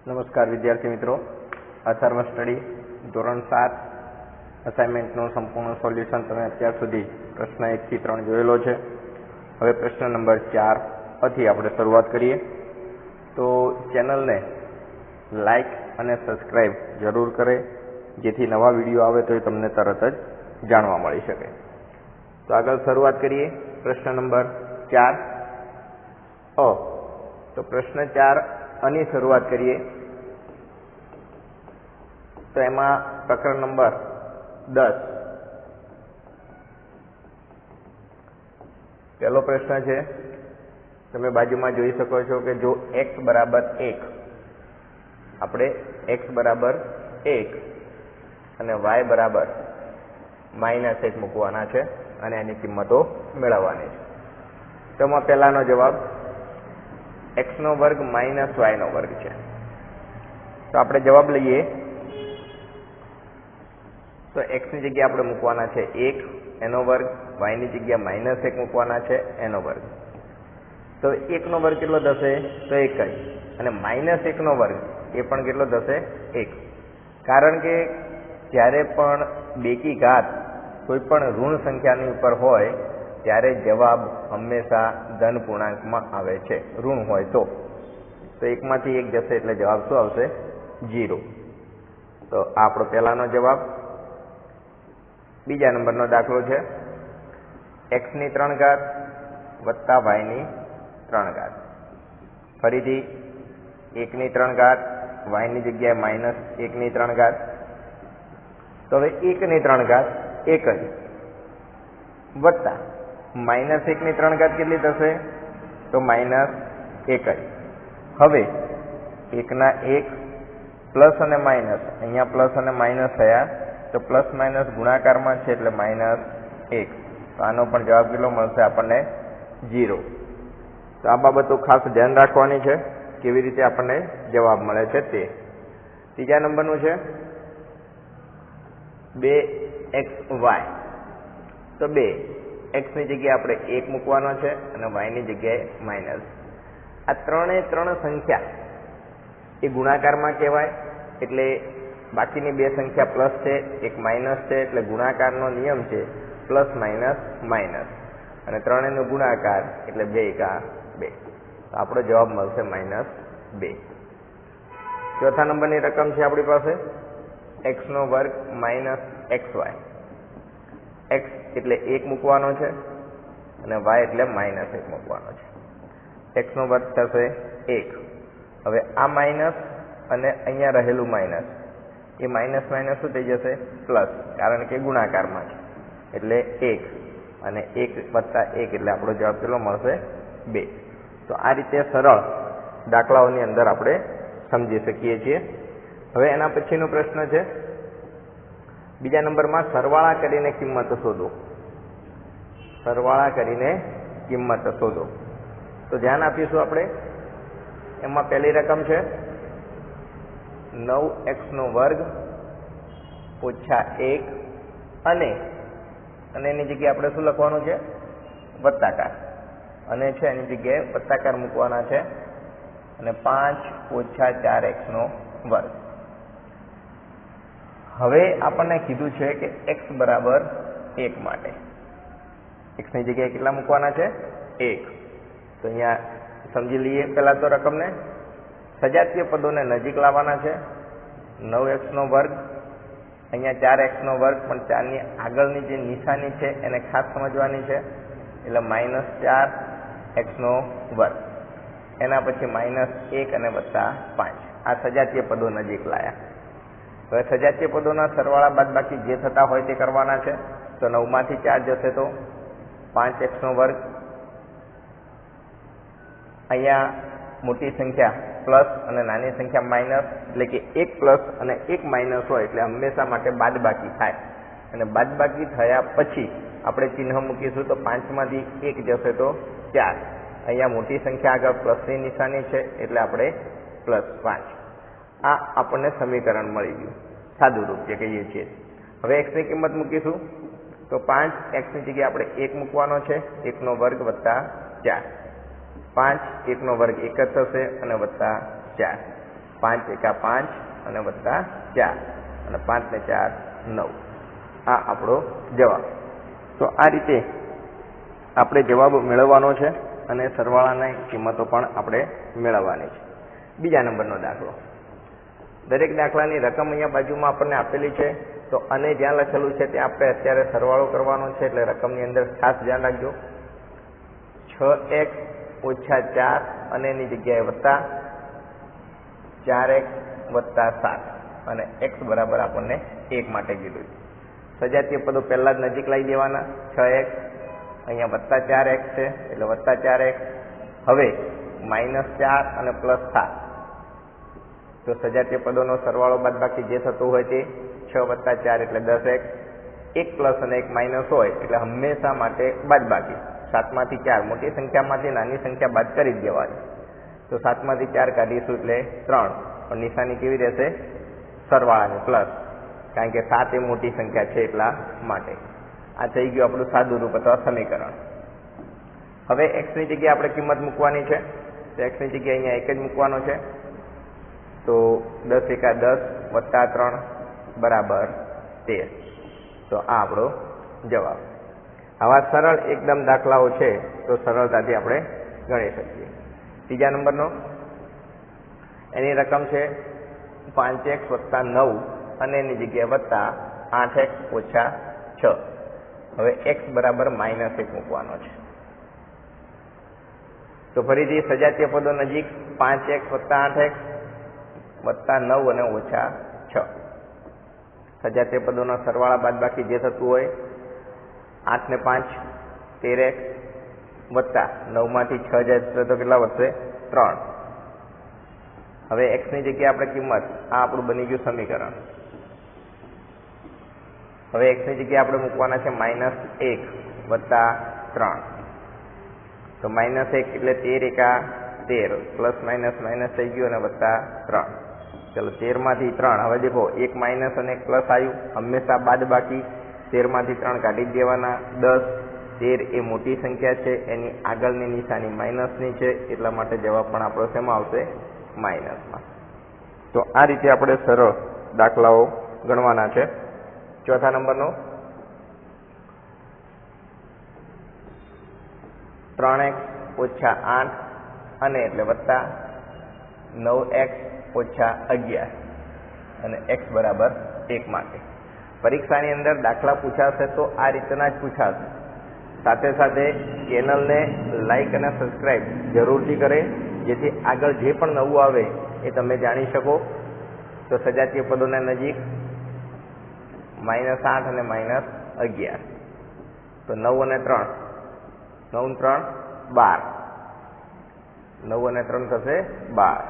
નમસ્કાર વિદ્યાર્થી મિત્રો, અથર્વ સ્ટડી ધોરણ 7 અસાઇનમેન્ટનું સંપૂર્ણ સોલ્યુશન તમે અત્યાર સુધી પ્રશ્ન 1 થી 3 જોયેલો છે. હવે પ્રશ્ન નંબર 4 થી આપણે શરૂઆત કરીએ. તો ચેનલને લાઈક અને સબસ્ક્રાઈબ જરૂર કરે, જેથી નવા વિડીયો આવે તો એ તમને તરત જ જાણવા મળી શકે. તો આગળ શરૂઆત કરીએ. પ્રશ્ન નંબર 4 તો પ્રશ્ન 4 ની શરૂઆત કરીએ. તો એમાં પ્રકરણ નંબર 10 પહેલો પ્રશ્ન છે. તમે બાજુમાં જોઈ શકો છો કે જો x બરાબર 1, આપણે x બરાબર 1 અને y બરાબર -1 મૂકવાના છે અને એની કિંમતો મેળવવાની છે. તો એમાં પહેલાનો જવાબ x નો વર્ગ માઇનસ y નો વર્ગ છે. તો આપણે જવાબ લઈએ તો x ની જગ્યાએ આપણે મૂકવાના છે 1 એનો વર્ગ, y ની જગ્યાએ -1 મૂકવાના છે એનો વર્ગ. તો 1 નો વર્ગ કેટલો થશે? તો 1 જ. અને -1 નો વર્ગ એ પણ કેટલો થશે? 1. કારણ કે જ્યારે પણ બેકી ઘાત કોઈ પણ ઋણ સંખ્યાની ઉપર હોય ત્યારે જવાબ હંમેશા ધન પૂર્ણાંકમાં આવે છે, ઋણ હોય તો 1 માંથી 1 જશે એટલે જવાબ શું આવશે? 0. તો આ આપણો પહેલાનો જવાબ. બીજા નંબરનો દાખલો છે x ની 3 ઘાત વત્તા y ની 3 ઘાત. ફરીથી 1 ની 3 ઘાત, y ની જગ્યાએ -1 ની 3 ઘાત. તો હવે 1 ની 3 ઘાત 1 જ વત્તા -1 ની 3 ઘાત કેટલી થશે? તો -1 જ. હવે 1 ના 1 પ્લસ અને માઇનસ, અહીંયા પ્લસ અને માઇનસ થયા તો પ્લસ માઇનસ ગુણાકારમાં છે એટલે -1. તો આનો પણ જવાબ કેટલો મળશે આપણને? 0. તો આ બાબતો ખાસ ધ્યાન રાખવાની છે, કેવી રીતે આપણને જવાબ મળે છે તે. ત્રીજા નંબરનું છે 2xy. તો 2x ની જગ્યાએ આપણે 1 મૂકવાનો છે અને y ની જગ્યાએ માઇનસ. આ ત્રણે સંખ્યા એ ગુણાકારમાં કહેવાય, એટલે બાકીની બે સંખ્યા પ્લસ છે, એક માઇનસ છે, એટલે ગુણાકારનો નિયમ છે પ્લસ માઇનસ માઇનસ, અને ત્રણેયનો ગુણાકાર એટલે 2 એકા 2. તો આપણો જવાબ મળશે -2. ચોથા નંબરની રકમ છે આપણી પાસે x નો વર્ગ -xy. x એટલે 1 મૂકવાનો છે અને y એટલે -1 મૂકવાનો છે. x નો વર્ગ થશે 1. હવે આ માઇનસ અને અહીંયા રહેલું માઇનસ, એ માઇનસ માઇનસ શું થઈ જશે? પ્લસ, કારણ કે ગુણાકારમાં છે એટલે 1 અને 1 વત્તા 1 એટલે આપણો જવાબ કેટલો મળશે? 2. તો આ રીતે સરળ દાખલાઓની અંદર આપણે સમજી શકીએ છીએ. હવે એના પછીનો પ્રશ્ન છે બીજા નંબરમાં સરવાળા કરીને કિંમત શોધો. સરવાળા કરીને કિંમત શોધો. તો ધ્યાન આપીશું આપણે. એમાં પહેલી રકમ છે 9x નો વર્ગ ઓછા 1 અને એની જગ્યાએ આપણે શું લખવાનું છે? વત્તાકાર. અને છે એની જગ્યાએ વત્તાકાર મૂકવાના છે અને 5 ઓછા 4x નો વર્ગ. હવે આપણને કીધું છે કે x બરાબર 1 માટે x ની જગ્યાએ કેટલા મૂકવાના છે? 1. તો અહીંયા સમજી લઈએ પહેલા તો રકમને. સજાતીય પદોને નજીક લાવવાના છે. 9x નો વર્ગ, અહીંયા 4x નો વર્ગ, પણ 4 ની આગળની જે નિશાની છે એને ખાસ સમજવાની છે, એટલે -4x નો વર્ગ. એના પછી -1 અને વત્તા 5. આ સજાતીય પદો નજીક લાયા. હવે સજાતીય પદોના સરવાળા બાદ બાકી જે થતા હોય તે કરવાના છે. તો 9 માંથી 4 જશે તો 5x નો વર્ગ. અહીંયા મોટી સંખ્યા પ્લસ અને નાની સંખ્યા માઇનસ, એટલે કે 1 પ્લસ અને 1 માઇનસ હોય એટલે હંમેશા માટે બાદબાકી થાય. અને બાદબાકી થયા પછી આપણે ચિહ્ન મૂકીશું તો 5 માંથી 1 જશે તો 4. અહીંયા મોટી સંખ્યા આગળ પ્લસની નિશાની છે એટલે આપણે +5. આ આપણને સમીકરણ મળી ગયું, સાદું રૂપ જે કહીએ છીએ. હવે x ની કિંમત મૂકીશું તો 5x ની જગ્યાએ આપણે 1 મૂકવાનો છે, 1 નો વર્ગ વત્તા 4. 5 1 નો વર્ગ 1 જ થશે અને વત્તા 4. 5 એકા 5 અને વત્તા 4 અને 5 ને 4 9. આ આપણો જવાબ. તો આ રીતે આપણે જવાબ મેળવવાનો છે અને સરવાળાની કિંમતો પણ આપણે મેળવવાની છે. બીજા નંબરનો દાખલો. દરેક દાખલાની રકમ અહીંયા બાજુમાં આપણને આપેલી છે, તો અને જ્યાં લખેલું છે ત્યાં આપણે અત્યારે સરવાળો કરવાનો છે, એટલે રકમની અંદર ખાસ ધ્યાન રાખજો. 6x ઓછા 4 અને એની જગ્યાએ વત્તા 4x વત્તા 7 અને x બરાબર આપણને 1 માટે કીધું છે. સજાતીય પદો પહેલા જ નજીક લાવી દેવાના. 6x અહીંયા વત્તા 4x છે એટલે વત્તા 4x. હવે -4 અને +7, તો સજાતીય પદોનો સરવાળો બાદબાકી જે થતું હોય તે 6 વત્તા 4 એટલે 10x. એક પ્લસ અને એક માઇનસ હોય એટલે હંમેશા માટે બાદબાકી. 7 માંથી 4, મોટી સંખ્યામાંથી નાની સંખ્યા બાદ કરી જ દેવાની. તો 7 માંથી 4 કાઢીશું એટલે 3, પણ નિશાની કેવી રહેશે? સરવાળાની પ્લસ, કારણ કે 7 એ મોટી સંખ્યા છે એટલા માટે. આ થઈ ગયું આપણું સાદું રૂપ અથવા સમીકરણ. હવે x ની જગ્યાએ આપણે કિંમત મૂકવાની છે, તો x ની જગ્યાએ અહીંયા 1 જ મૂકવાનો છે. તો 10 એકા 10 વત્તા 3 બરાબર 13. તો આ આપણો જવાબ. આવા સરળ એકદમ દાખલાઓ છે તો સરળતાથી આપણે ગણી શકીએ. ત્રીજા નંબરનો, એની રકમ છે 5x વત્તા 9 અને એની જગ્યાએ વત્તા 8x ઓછા 6. હવે x બરાબર -1 મૂકવાનો છે. તો ફરીથી સજાતીય પદો નજીક. 5x વત્તા 8x વત્તા 9 અને ઓછા 6. સજાતીય પદોના સરવાળા બાદ બાકી જે થતું હોય, 8 ને 5 13x વત્તા 9 માંથી 6 જાય તો કેટલા વધશે? 3. હવે x ની જગ્યાએ આપણે કિંમત, આ આપણું બની ગયું સમીકરણ. હવે x ની જગ્યાએ આપણે મૂકવાના છે -1 વત્તા 3. તો -1 એટલે 13 એકા 13, પ્લસ માઇનસ માઇનસ થઈ ગયું અને વત્તા 3. ચલો 13 માંથી 3. હવે દેખો એક માઇનસ અને એક પ્લસ આવ્યું, હંમેશા બાદ બાકી. 13 માંથી 3 કાઢી જ દેવાના. 10, 13 એ મોટી સંખ્યા છે, એની આગળની નિશાની માઇનસની છે, એટલા માટે જવાબ પણ આપણો શેમાં આવશે? માઇનસમાં. તો આ રીતે આપણે સરળ દાખલાઓ ગણવાના છે. ચોથા નંબરનો, 3x ઓછા 8 અને એટલે વત્તા 9x ઓછા 11 અને x બરાબર 1 માટે. પરીક્ષાની અંદર દાખલા પૂછાશે તો આ રીતના જ પૂછાશે. સાથે સાથે ચેનલને લાઈક અને સબસ્ક્રાઈબ જરૂરથી કરે, જેથી આગળ જે પણ નવું આવે એ તમે જાણી શકો. તો સજાતીય પદોના નજીક -8 અને -11. તો 9 અને 3, 9 અને 3 12. 9 અને 3 થશે 12.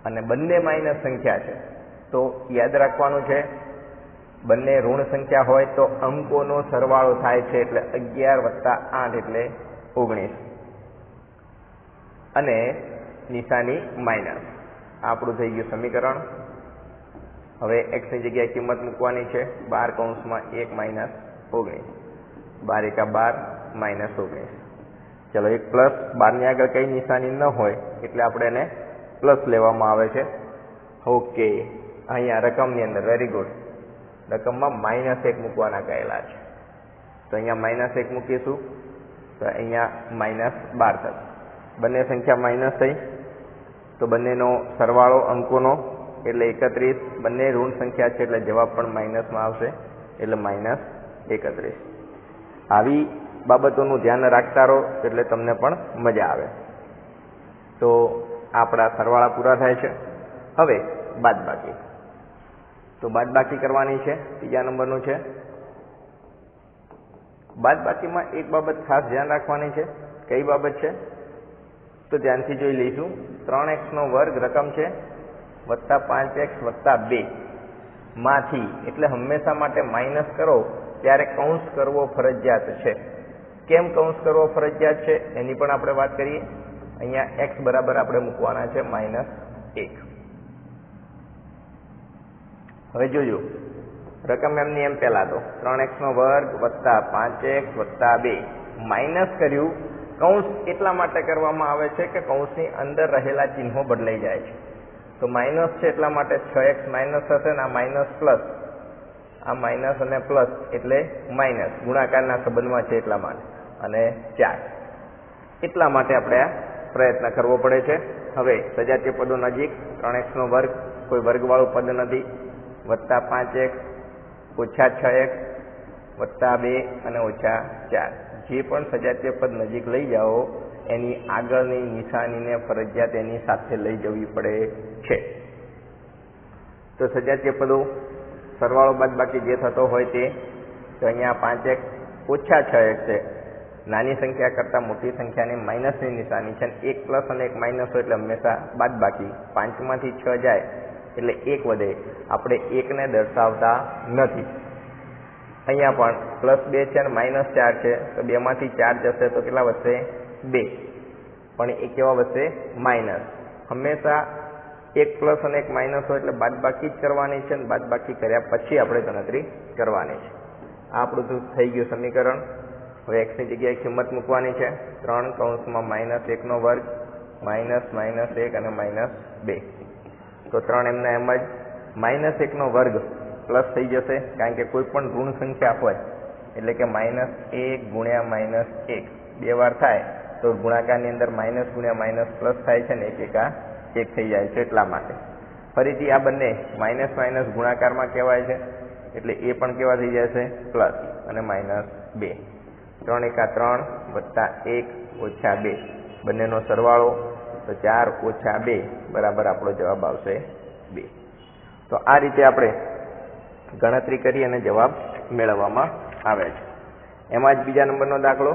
અને બંને માઇનસ સંખ્યા છે, તો યાદ રાખવાનું છે, બંને ઋણ સંખ્યા હોય તો અંકોનો સરવાળો થાય છે, એટલે 11 વત્તા 8 એટલે 19 અને નિશાની માઇનસ. આપણું થઈ ગયું સમીકરણ. હવે x ની જગ્યાએ કિંમત મૂકવાની છે. 12 કૌંસમાં 1 માઇનસ 19. 12 એકા 12 માઇનસ 19. ચલો એક પ્લસ, 12 ની આગળ કઈ નિશાની ન હોય એટલે આપણે એને પ્લસ લેવામાં આવે છે. ઓકે, અહીંયા રકમની અંદર વેરી ગુડ, રકમમાં -1 મૂકવાના કહેલા છે. તો અહીંયા -1 મૂકીશું તો અહીંયા -12 થશે. બંને સંખ્યા માઇનસ થઈ તો બંનેનો સરવાળો અંકોનો એટલે 31. બંને ઋણ સંખ્યા છે એટલે જવાબ પણ માઇનસમાં આવશે, એટલે -31. આવી બાબતોનું ધ્યાન રાખતા રહો એટલે તમને પણ મજા આવે. તો આપણા સરવાળા પૂરા થાય છે. હવે બાદબાકી. તો બાદબાકી કરવાની છે. ત્રીજા નંબરનું છે. બાદબાકીમાં એક બાબત ખાસ ધ્યાન રાખવાની છે. કઈ બાબત છે? તો ધ્યાનથી જોઈ લઈશું. 3x નો વર્ગ રકમ છે વત્તા 5x વત્તા 2 માંથી, એટલે હંમેશા માટે માઇનસ કરો ત્યારે કૌંસ કરવો ફરજિયાત છે. કેમ કૌંસ કરવો ફરજિયાત છે એની પણ આપણે વાત કરીએ. અહીંયા x બરાબર આપણે મૂકવાના છે -1. હવે જોજો, રકમ એમની એમ પહેલા તો 3x નો વર્ગ વત્તા 5x વત્તા 2 માઇનસ કર્યું કૌંસ એટલા માટે કરવામાં આવે છે કે કૌંસની અંદર રહેલા ચિહ્નો બદલાઈ જાય છે. તો માઇનસ છે એટલા માટે 6x માઇનસ હશે ને આ માઇનસ પ્લસ, આ માઇનસ અને પ્લસ એટલે માઇનસ ગુણાકારના સંબંધમાં છે એટલા માટે, અને 4 એટલા માટે આપણે આ પ્રયત્ન કરવો પડે છે. હવે સજાતીય પદો નજીક 3x નો વર્ગ કોઈ વર્ગવાળું પદ નથી, વત્તા 5x ઓછા 6x વત્તા 2 અને ઓછા 4 જે પણ સજાતીય પદ નજીક લઈ જાઓ એની આગળની નિશાનીને ફરજિયાત એની સાથે લઈ જવી પડે છે. તો સજાતીય પદો સરવાળો બાદબાકી જે થતો હોય તે, તો અહીંયા 5x ઓછા 6x છે, નાની સંખ્યા કરતાં મોટી સંખ્યાની માઇનસની નિશાની છે, 1 પ્લસ અને 1 માઇનસ હોય એટલે હંમેશા બાદબાકી. 5 માંથી 6 જાય એટલે 1 વધે, આપણે 1 ને દર્શાવતા નથી. અહીંયા પણ +2 છે અને -4 છે, તો 2 માંથી 4 જશે તો કેટલા વધશે? 2, પણ એ કેવા વધશે? માઇનસ. હંમેશા 1 પ્લસ અને 1 માઇનસ હોય એટલે બાદબાકી જ કરવાની છે, અને બાદબાકી કર્યા પછી આપણે ગણતરી કરવાની છે. આ આપણું થઈ ગયું સમીકરણ. હવે x ની જગ્યાએ કિંમત મૂકવાની છે, 3 કૌંસમાં -1 નો વર્ગ માઇનસ -1 અને -2. તો 3 એમના એમ જ, -1 નો વર્ગ પ્લસ થઈ જશે, કારણ કે કોઈ પણ ઋણ સંખ્યા હોય એટલે કે -1 ગુણ્યા -1 બે વાર થાય તો ગુણાકારની અંદર માઇનસ ગુણ્યા માઇનસ પ્લસ થાય છે ને, 1 એકા 1 થઈ જાય છે એટલા માટે. ફરીથી આ બંને માઇનસ માઇનસ ગુણાકારમાં કહેવાય છે એટલે એ પણ કેવા થઈ જશે? પ્લસ અને -2. 3 એકા 3 વત્તા 1 ઓછા 2 બંનેનો સરવાળો, તો 4 ઓછા 2 બરાબર આપણો જવાબ આવશે 2. તો આ રીતે આપણે ગણતરી કરી અને જવાબ મેળવવામાં આવે છે. એમાં જ બીજા નંબરનો દાખલો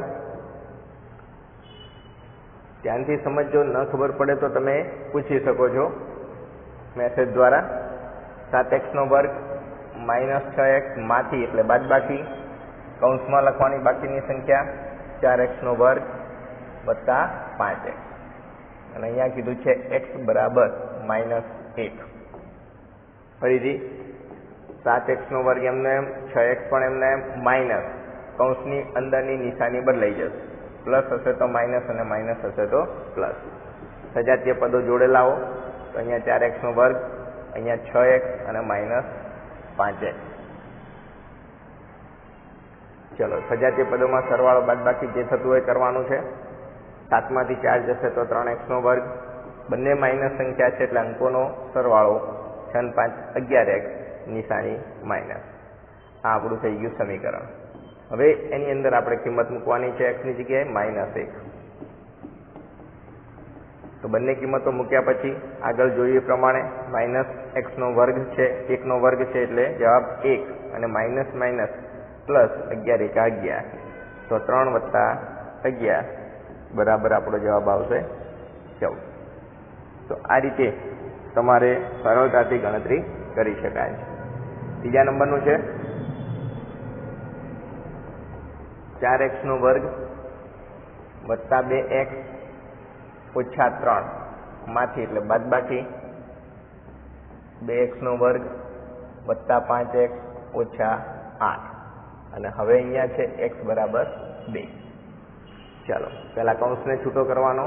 ધ્યાનથી સમજો, ન ખબર પડે તો તમે પૂછી શકો છો મેસેજ દ્વારા. 7x નો વર્ગ -6x માંથી એટલે બાદબાકી, કૌંસમાં લખવાની બાકીની સંખ્યા 4x નો વર્ગ વત્તા 5x, અને અહીંયા કીધું છે x બરાબર -1. ફરીથી 7x નો વર્ગ એમને એમ, 6x પણ એમને એમ, માઇનસ કૌંસની અંદરની નિશાની બદલાઈ જશે, પ્લસ હશે તો માઇનસ અને માઇનસ હશે તો પ્લસ. સજાતીય પદો જોડે લાવો, તો અહીંયા 4x નો વર્ગ, અહીંયા 6x અને -5x. ચલો સજાતીય પદોમાં સરવાળો બાદબાકી જે થતું હોય કરવાનું છે. 7 માંથી 4 જશે તો 3x નો વર્ગ, બંને માઇનસ સંખ્યા છે એટલે અંકોનો સરવાળો 6 અને 5 11x, નિશાની માઇનસ. આ આપણું થઈ ગયું સમીકરણ. હવે એની અંદર આપણે કિંમત મૂકવાની છે x ની જગ્યાએ -1. તો બંને કિંમતો મૂક્યા પછી આગળ જોઈએ પ્રમાણે -x નો વર્ગ છે, 1 નો વર્ગ છે એટલે જવાબ 1, અને માઇનસ માઇનસ પ્લસ 11 એકા 11, તો 3 વત્તા 11 બરાબર આપણો જવાબ આવશે 14. તો આ રીતે તમારે સરળતાથી ગણતરી કરી શકાય છે. ત્રીજા નંબરનું છે 4x નો વર્ગ વત્તા 2x ઓછા 3 માંથી એટલે બાદબાકી 2x નો વર્ગ વત્તા 5x ઓછા 8, અને હવે અહીંયા છે x બરાબર 2. ચાલો પહેલા કૌંસને છૂટો કરવાનો.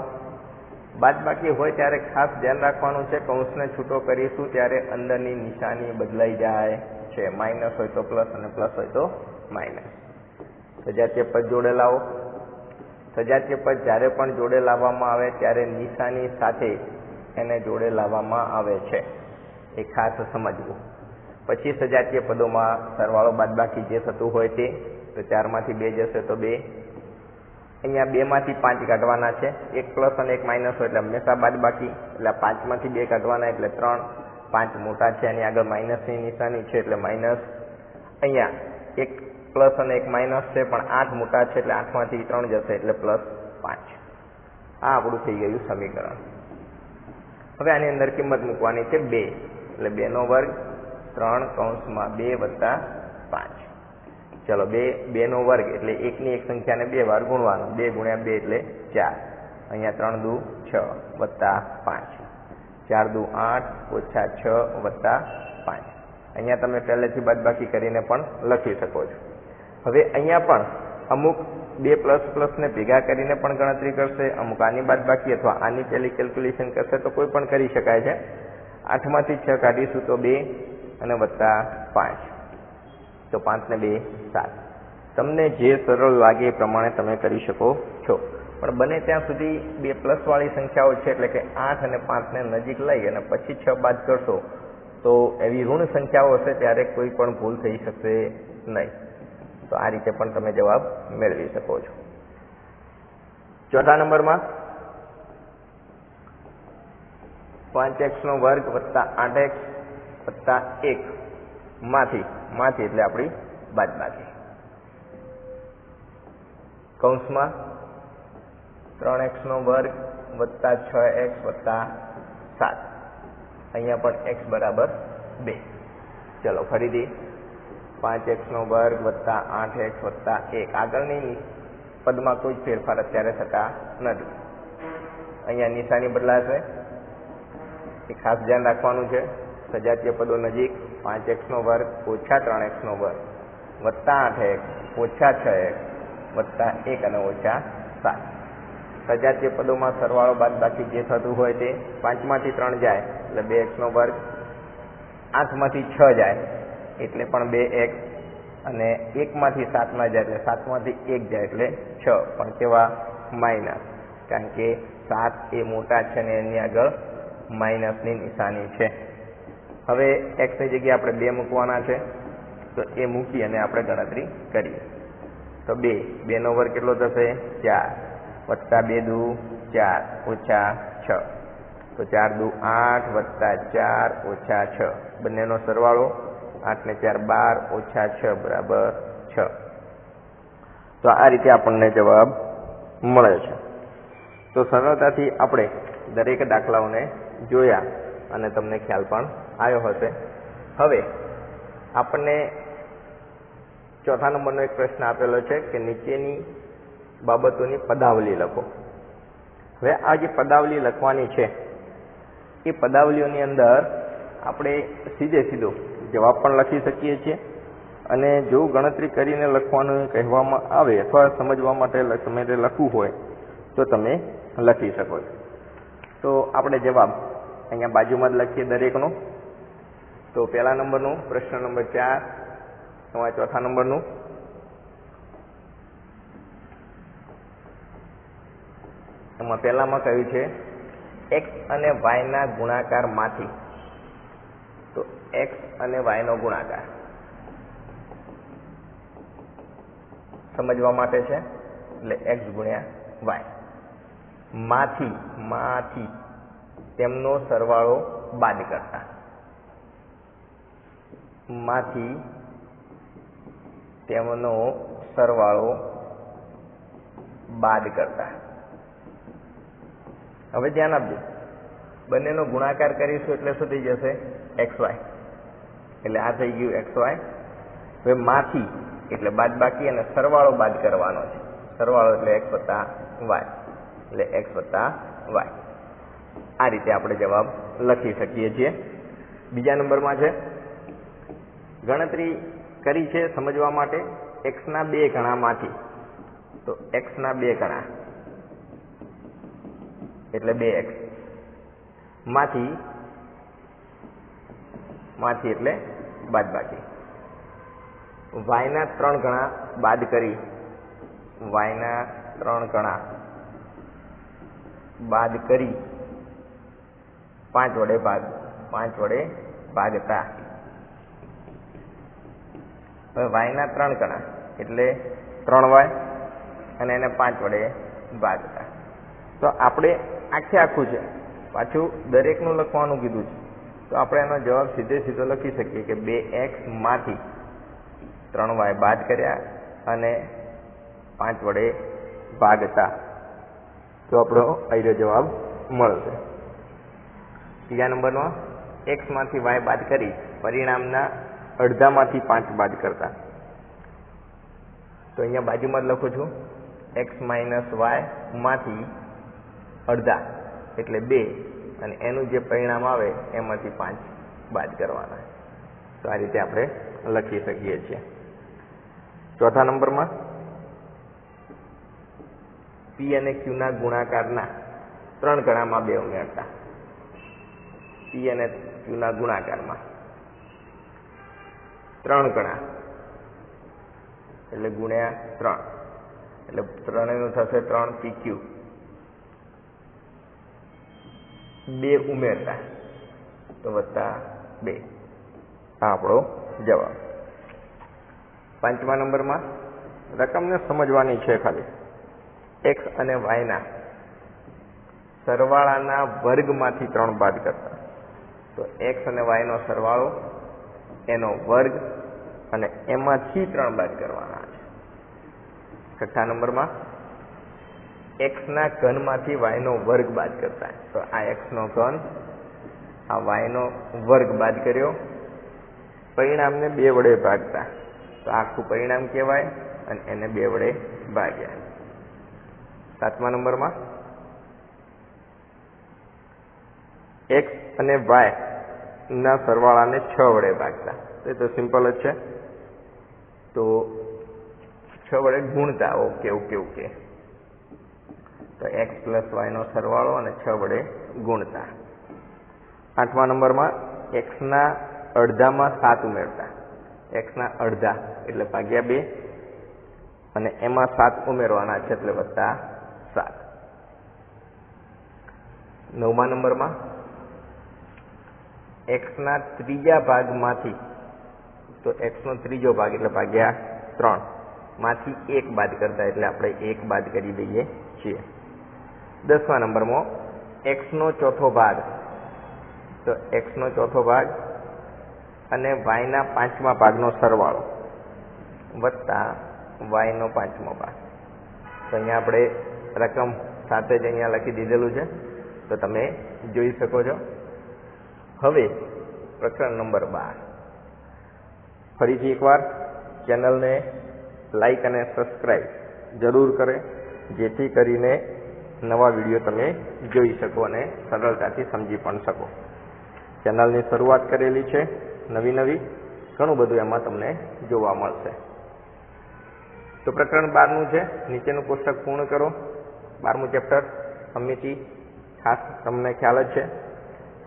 બાદબાકી હોય ત્યારે ખાસ ધ્યાન રાખવાનું છે, કૌંસને છૂટો કરીશું ત્યારે અંદરની નિશાની બદલાઈ જાય છે, માઇનસ હોય તો પ્લસ અને પ્લસ હોય તો માઇનસ. સજાતીય પદ જોડે લાવો. સજાતીય પદ જ્યારે પણ જોડે લાવવામાં આવે ત્યારે નિશાની સાથે એને જોડે લાવવામાં આવે છે, એ ખાસ સમજવું. પછી સજાતીય પદોમાં સરવાળો બાદબાકી જે થતું હોય તે, તો 4 માંથી 2 જશે તો 2, અહીંયા 2 માંથી 5 કાઢવાના છે, 1 પ્લસ અને 1 માઇનસ હોય એટલે હંમેશા બાદબાકી, એટલે 5 માંથી 2 કાઢવાના એટલે 3, 5 મોટા છે એની આગળ માઇનસની નિશાની છે એટલે માઇનસ. અહીંયા 1 પ્લસ અને 1 માઇનસ છે પણ 8 મોટા છે એટલે 8 માંથી 3 જશે એટલે +5. આ આપણું થઈ ગયું સમીકરણ. હવે આની અંદર કિંમત મૂકવાની છે 2, એટલે 2 નો વર્ગ 3 કૌંસમાં 2 વત્તા 5. ચલો 2 નો વર્ગ એટલે એકની એક સંખ્યાને 2 વાર ગુણવાનો, 2 ગુણ્યા 2 એટલે 4, અહીંયા 3 દુ 6 વત્તા 5, 4 દુ 8 ઓછા 6 વત્તા 5. અહીંયા તમે પહેલેથી બાદબાકી કરીને પણ લખી શકો છો. હવે અહીંયા પણ અમુક બે પ્લસ ને ભેગા કરીને પણ ગણતરી કરશે, અમુક આની બાદબાકી અથવા આની પહેલી કેલ્ક્યુલેશન કરશે તો કોઈ પણ કરી શકાય છે. 8 માંથી 6 કાઢીશું તો 2 અને વત્તા 5, તો 5 ને 2 7. તમને જે સરળ લાગે એ પ્રમાણે તમે કરી શકો છો, પણ બને ત્યાં સુધી બે પ્લસ વાળી સંખ્યાઓ છે એટલે કે 8 અને 5 ને નજીક લઈ અને પછી 6 બાદ કરશો તો એવી ઋણ સંખ્યાઓ હશે ત્યારે કોઈ પણ ભૂલ થઈ શકશે નહીં. તો આ રીતે પણ તમે જવાબ મેળવી શકો છો. ચોથા નંબરમાં 5x² વત્તા 8x વત્તા 1 માંથી એટલે આપણી બાદબાકી. કૌંસમાં 3x² વત્તા 6x વત્તા 7. અહીંયા પણ x બરાબર 2. ચલો ફરીથી 5x² વત્તા 8x વત્તા 1. આગળની પદમાં કોઈ ફેરફાર અત્યારે થતા નથી. અહીંયા નિશાની બદલાશે, એ ખાસ ધ્યાન રાખવાનું છે. સજાતીય પદો નજીક 5x² ઓછા 3x² વત્તા 8x ઓછા 6x વત્તા 1 અને ઓછા 7. સજાતીય પદોમાં સરવાળો બાદબાકી જે થતું હોય તે 5 માંથી 3 જાય એટલે 2x², 8 માંથી 6 જાય એટલે પણ 2x, અને 1 માંથી 7 ના જાય એટલે 7 માંથી 1 જાય એટલે 6, પણ કેવા માઇનસ, કારણ કે 7 એ મોટા છે અને એની આગળ માઇનસની નિશાની છે. હવે x ની જગ્યાએ આપણે 2 મૂકવાના છે, તો એ મૂકી અને આપણે ગણતરી કરીએ. તો 2 નો વર્ગ કેટલો થશે? 4 વત્તા 2 દુ 4 ઓછા 6, તો 4 દુ 8 વત્તા 4 ઓછા 6, બંનેનો સરવાળો 8 ને 4 12 ઓછા 6 બરાબર 6. તો આ રીતે આપણને જવાબ મળે છે. તો સરળતાથી આપણે દરેક દાખલાઓને જોયા અને તમને ખ્યાલ પણ આવ્યો હશે. હવે આપણને ચોથા નંબરનો એક પ્રશ્ન આપેલો છે કે નીચેની બાબતોની પદાવલી લખો. હવે આ જે પદાવલી લખવાની છે એ પદાવલીઓની અંદર આપણે સીધો જવાબ પણ લખી શકીએ છીએ, અને જો ગણતરી કરીને લખવાનું કહેવામાં આવે અથવા સમજવા માટે તમારે લખવું હોય તો તમે લખી શકો છો. તો આપણે જવાબ અહીંયા બાજુમાં જ લખીએ દરેકનો. તો પહેલા નંબરનું પ્રશ્ન નંબર 4, તમારા ચોથા નંબરનું એમાં પહેલામાં કહ્યું છે x અને y ના ગુણાકારમાંથી. તો x અને y નો ગુણાકાર સમજવા માટે છે એટલે x ગુણ્યા y. માંથી તેમનો સરવાળો બાદ કરતા. માંથી તેમનો સરવાળો બાદ કરતા. હવે ધ્યાન આપજો, બંનેનો ગુણાકાર કરીશું એટલે શું થઈ જશે? xy. એટલે આ થઈ ગયું xy. હવે માંથી એટલે બાદબાકી અને સરવાળો બાદ કરવાનો છે. સરવાળો એટલે x વત્તા y, એટલે x વત્તા y. આ રીતે આપણે જવાબ લખી શકીએ છીએ. બીજા નંબરમાં છે ગણતરી કરી છે સમજવા માટે x ના 2 ગણામાંથી. તો x ના 2 ગણા એટલે 2x માંથી એટલે બાદબાકી. y ના 3 ગણા બાદ કરી, y ના 3 ગણા બાદ કરી 5 વડે ભાગતા. હવે y ના 3 ગણા એટલે 3y અને એને 5 વડે ભાગતા. તો આપણે આખું છે, પાછું દરેકનું લખવાનું કીધું છે, તો આપણે એનો જવાબ સીધો લખી શકીએ કે 2x માંથી 3y બાદ કર્યા અને 5 વડે ભાગતા. તો આપણો અહીંનો જવાબ મળશે. ત્રીજા નંબરનો x માંથી y બાદ કરી પરિણામના અડધામાંથી 5 બાદ કરતા. તો અહીંયા બાજુમાં જ લખું છું x માઇનસ y માંથી અડધા એટલે 2, અને એનું જે પરિણામ આવે એમાંથી 5 બાદ કરવાના. તો આ રીતે આપણે લખી શકીએ છીએ. ચોથા નંબરમાં પી અને ક્યુના ગુણાકારના 3 ગણામાં 2 ઉમેરતા. પી અને ક્યુના ગુણાકારમાં 3 ગણા એટલે ગુણ્યા 3 એટલે 3 નું થશે 3 PQ. 2 ઉમેરતા તો વત્તા 2. આ આપણો જવાબ. 5મા નંબરમાં રકમને સમજવાની છે ખાલી. x અને y ના સરવાળાના વર્ગમાંથી 3 બાદ કરતા. તો x અને y નો સરવાળો, એનો વર્ગ અને એમાંથી 3 બાદ કરવાના છે. 6 નંબરમાં x ના ઘનમાંથી y નો વર્ગ બાદ કરતા. તો આ x નો ઘન, આ y નો વર્ગ બાદ કર્યો, પરિણામને 2 વડે ભાગતા. તો આખું પરિણામ કહેવાય અને એને 2 વડે ભાગ્યા. 7મા નંબરમાં x અને y ના સરવાળાને 6 વડે ભાગતા. એ તો સિમ્પલ જ છે. તો 6 વડે ગુણતા. ઓકે. તો x પ્લસ y નો સરવાળો અને 6 વડે ગુણતા. 8મા નંબરમાં x ના અડધામાં 7 ઉમેરતા. x ના અડધા એટલે ભાગ્યા 2 અને એમાં 7 ઉમેરવાના છે એટલે વત્તા 7. 9મા નંબરમાં x ના ત્રીજા ભાગમાંથી, તો x નો ત્રીજો ભાગ એટલે ભાગ્યા 3 માંથી 1 બાદ કરતા એટલે આપણે 1 બાદ કરી દઈએ છીએ. 10મા નંબરમાં x નો ચોથો ભાગ, તો x નો ચોથો ભાગ અને y ના 5મા ભાગનો સરવાળો વત્તા y નો 5મો ભાગ. તો અહીંયા આપણે રકમ સાથે જ અહીંયા લખી દીધેલું છે, તો તમે જોઈ શકો છો. હવે પ્રકરણ નંબર 12. ફરીથી એકવાર ચેનલને લાઈક અને સબસ્ક્રાઈબ જરૂર કરે, જેથી કરીને નવા વિડીયો તમે જોઈ શકો અને સરળતાથી સમજી પણ શકો. ચેનલની શરૂઆત કરેલી છે નવી ઘણું બધું એમાં તમને જોવા મળશે. તો પ્રકરણ 12નું છે. નીચેનું પુસ્તક પૂર્ણ કરો. 12મું ચેપ્ટર સમિતિ, ખાસ તમને ખ્યાલ જ છે.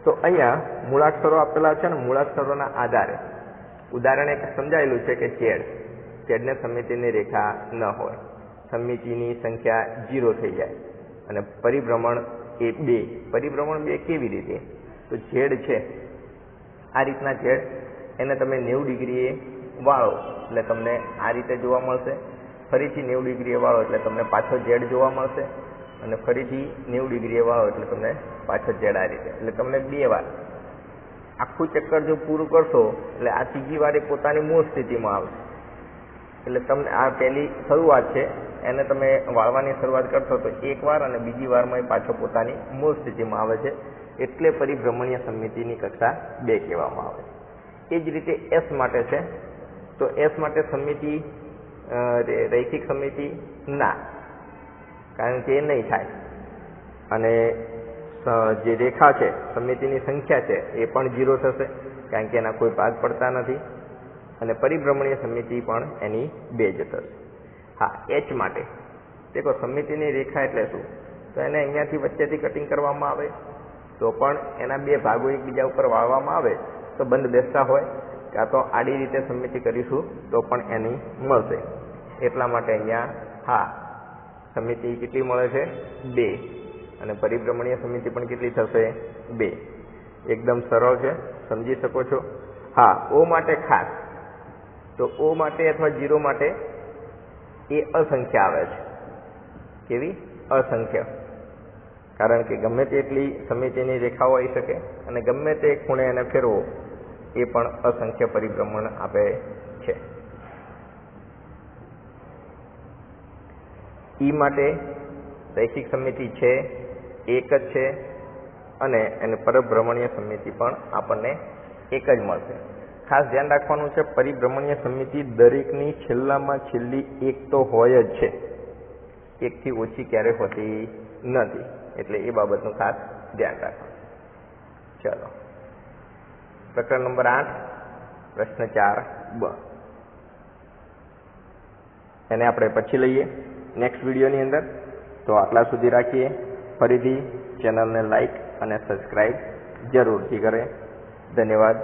તો અહીંયા મૂળાક્ષરો આપેલા છે ને મૂળાક્ષરોના આધારે ઉદાહરણ એક સમજાયેલું છે કે છેદને સમિતિની રેખા ન હોય, સમિતિની સંખ્યા 0 થઈ જાય અને પરિભ્રમણ એ 2. પરિભ્રમણ 2 કેવી રીતે? તો છેદ છે આ રીતના છેદ, એને તમે 90 ડિગ્રીએ વાળો એટલે તમને આ રીતે જોવા મળશે. ફરીથી 90 ડિગ્રીએ વાળો એટલે તમને પાછો ઝેડ જોવા મળશે અને ફરીથી 90 ડિગ્રીએ વાળો એટલે તમને પાછો ઝેડ આ રીતે. એટલે તમને 2 વાર આખું ચક્કર જો પૂરું કરશો એટલે આ ત્રીજી વાર એ પોતાની મૂળ સ્થિતિમાં આવશે. એટલે તમને આ પહેલી શરૂઆત છે, એને તમે વાળવાની શરૂઆત કરશો તો 1 વાર અને બીજી વારમાં એ પાછો પોતાની મૂળ સ્થિતિમાં આવે છે. એટલે પરિભ્રમણીય સમિતિની કક્ષા 2 કહેવામાં આવે. એ જ રીતે S માટે છે. તો S માટે સમિતિ રૈખિક સમિતિ ના, કારણ કે એ નહીં થાય. અને જે રેખા છે સમિતિની સંખ્યા છે એ પણ 0 થશે, કારણ કે એના કોઈ ભાગ પડતા નથી. અને પરિભ્રમણીય સમિતિ પણ એની 2 જ થશે. હા, H માટે દેખો, સમિતિની રેખા એટલે શું? તો એને અહીંયાથી વચ્ચેથી કટિંગ કરવામાં આવે તો પણ એના 2 ભાગો એકબીજા ઉપર વાળવામાં આવે તો બંધ બેસતા હોય, કાં તો આડી રીતે સમિતિ કરીશું તો પણ એની મળશે. એટલા માટે અહીંયા હા, સમિતિ કેટલી મળે છે? 2. અને પરિભ્રમણીય સમિતિ પણ કેટલી થશે? 2. એકદમ સરળ છે, સમજી શકો છો. હા, O માટે ખાસ, તો O માટે અથવા 0 માટે એ અસંખ્ય આવે છે. કેવી? અસંખ્ય. કારણ કે ગમે તેટલી સમિતિની રેખાઓ આવી શકે અને ગમે તે ખૂણે એને ફેરવો એ પણ અસંખ્ય પરિભ્રમણ આપે છે. E માટે રૈખિક સમિતિ છે, એક જ છે અને એને પરિભ્રમણીય સમિતિ પણ આપણને એક જ મળશે. ખાસ ધ્યાન રાખવાનું છે, પરિભ્રમણીય સમિતિ દરેકની છેલ્લામાં છેલ્લી 1 તો હોય જ છે, 1 થી ઓછી ક્યારે હોતી નથી. એટલે એ બાબતનું ખાસ ધ્યાન રાખવાનું. ચલો, પ્રકરણ નંબર 8, પ્રશ્ન 4b. એને આપણે પછી લઈએ નેક્સ્ટ વિડીયોની અંદર. તો આટલા સુધી રાખીએ. ફરીથી ચેનલને લાઈક અને સબસ્ક્રાઈબ જરૂરથી કરે. ધન્યવાદ.